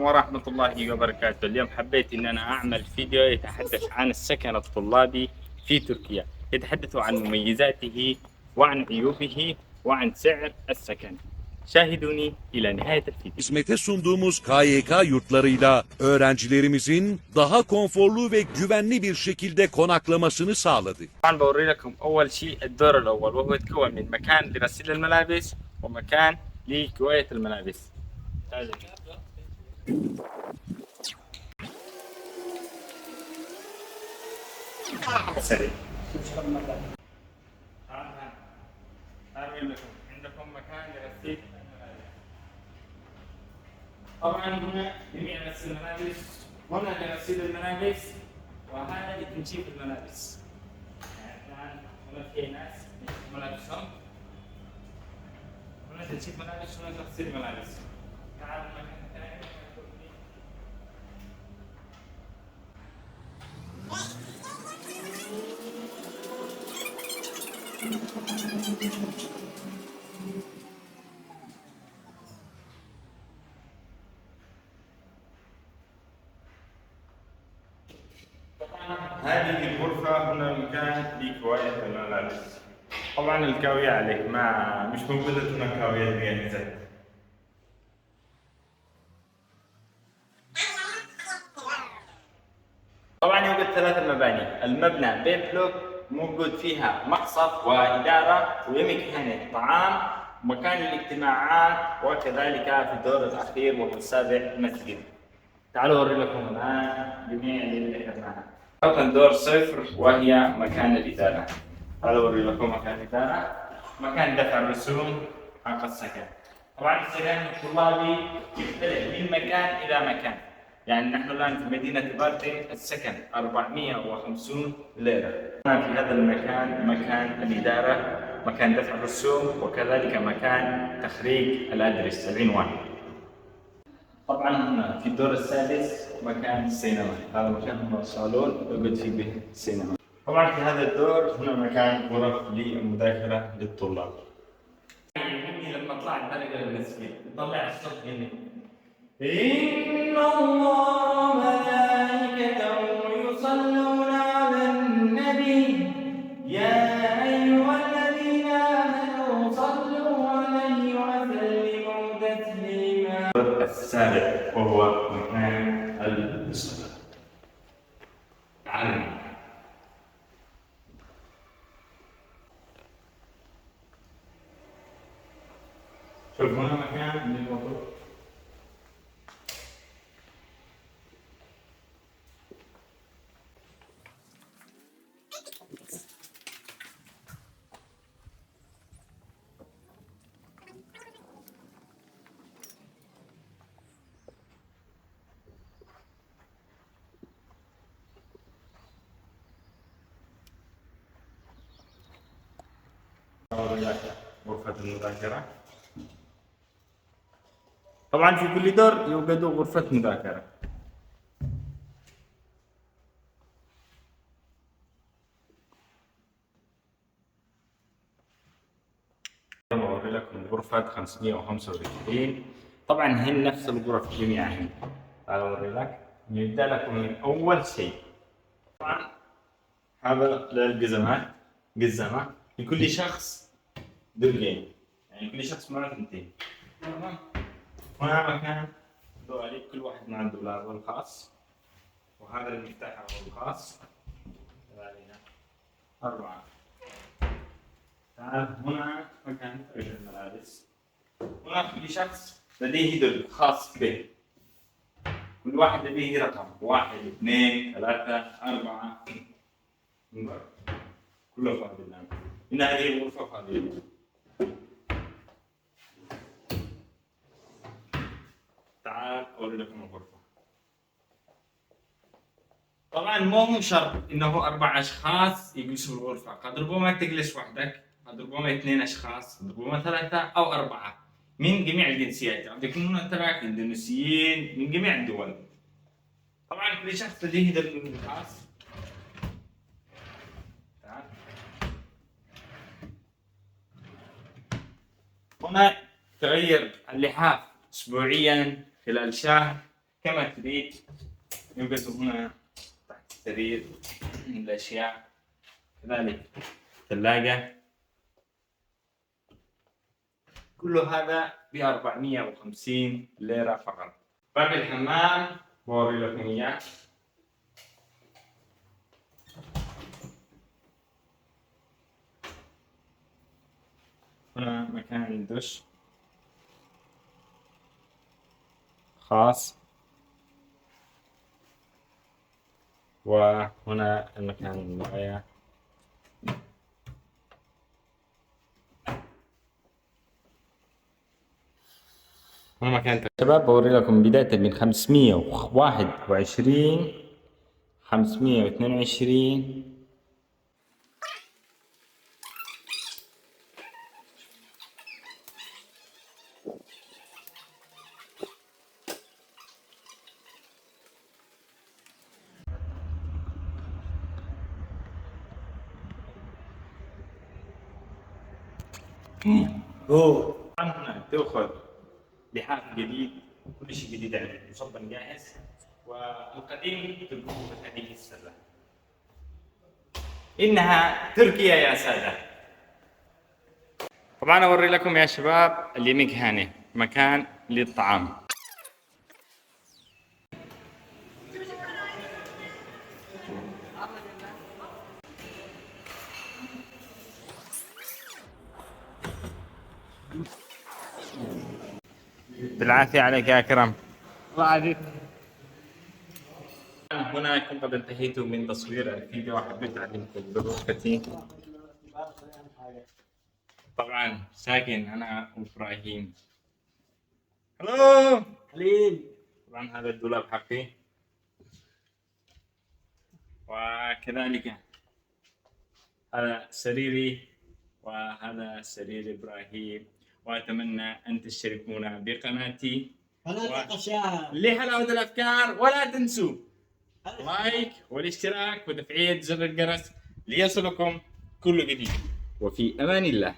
ورحمة الله وبركاته. اليوم حبيت إن أنا أعمل فيديو يتحدث عن السكن الطلابي في تركيا، يتحدث عن مميزاته وعن عيوبه وعن سعر السكن. شاهدوني إلى نهاية الفيديو. Hizmete sunduğumuz KYK yurtlarıyla öğrencilerimizin daha konforlu ve güvenli bir şekilde konaklamasını sağladık. طبعا بوري لكم أول شيء الدور الأول، وهو يتكون من مكان لغسيل الملابس ومكان لكواية الملابس. سريع. عندكم مكان لغسيل الملابس. طبعا هنا جميع غسيل الملابس، هنا لغسيل الملابس وهذا لتنشيف الملابس. يعني الآن هنا في ناس ملابسهم، هنا تنشيف ملابس، هنا تغسيل ملابس. تعالوا مكان ثاني. هذه الغرفة هنا مكان لكواية الملابس. طبعا الكاوية عليك، ما مش موجودة هنا كاوية جاهزة. طبعا يوجد ثلاث مباني، المبنى بيت بلوك موجود فيها مقصف وإدارة ومكان طعام ومكان الاجتماعات، وكذلك في الدور الأخير وهو السابع مسجد. تعالوا أوري لكم الآن جميع اللي ذكرناها. أول دور صفر وهي مكان الإدارة. تعالوا أوري لكم مكان الإدارة، مكان دفع الرسوم حق السكن. طبعا السكن الطلابي يختلف من مكان إلى مكان، يعني نحن الآن في مدينة باردين السكن 450 ليرة. في هذا المكان مكان الإدارة، مكان دفع الرسوم، وكذلك مكان تخريج الأدرس العنوان. طبعا هنا في الدور السادس مكان السينما، هذا مكان هو الصالون يوجد فيه به السينما. طبعا في هذا الدور هنا مكان غرف للمذاكرة للطلاب. يعني لما طلعت درجة المسجد يطلع الصوت هنا، إن الله ملائكته يصلون على النبي يا أيها الذين آمنوا صلوا عليه وسلموا تسليما. السابع وهو مكان الصلاة. تعالوا شوف هنا مكان للوضوء. غرفة المذاكرة. طبعا في كل دور يوجد غرفة مذاكرة. أوري لكم غرفة 525. طبعا هن نفس الغرف جميعا. تعالوا أوري لك، نبدأ لكم من أول شيء. طبعا هذا للقزمات، قزمة لكل شخص درجين، يعني كل شخص معه ثنتين. هنا مكان دواليب، كل واحد مع دولابه الخاص، وهذا المفتاح هو الخاص. كذلك 4. تعال هنا مكان فرش الملابس. هنا كل شخص لديه درج خاص به، كل واحد لديه رقم 1 2 3 4 كله فاضي الآن. هنا هذه الغرفة فاضية. تعال أوري لكم الغرفة. طبعا مو شرط إنه 4 أشخاص يجلسوا في الغرفة، قد ربما تجلس وحدك، قد ربما 2 أشخاص، قد ربما 3 أو 4 من جميع الجنسيات، قد يكونون أتراك إندونيسيين من جميع الدول. طبعا كل شخص لديه درج خاص. هنا تغير اللحاف أسبوعيا خلال شهر، كما تريد. يوجد هنا تحت السرير الأشياء، كذلك ثلاجة. كل هذا ب450 ليرة فقط. باب الحمام بوري لكم إياه. هنا مكان دش خاص، وهنا المكان الموية. هنا مكان شباب بوري لكم بداية من 521 522. طبعا هنا تأخذ لحاف جديد، كل شيء جديد عندك مصمم جاهز، والقديم تلقوه في هذه السلة. إنها تركيا يا سادة. طبعا أوري لكم يا شباب اليميك هاني مكان للطعام. بالعافية عليك يا أكرم. الله يعافيك. هنا كنت قد انتهيت من تصوير الفيديو، وحبيت أعلمكم برفقتي. طبعا ساكن أنا وإبراهيم. هلو خليل. طبعا هذا الدولاب حقي، وكذلك هذا سريري، وهذا سرير إبراهيم. وأتمنى أن تشتركونا بقناتي لحلاوة الأفكار، ولا تنسوا لايك والاشتراك وتفعيل زر الجرس ليصلكم كل جديد. وفي أمان الله.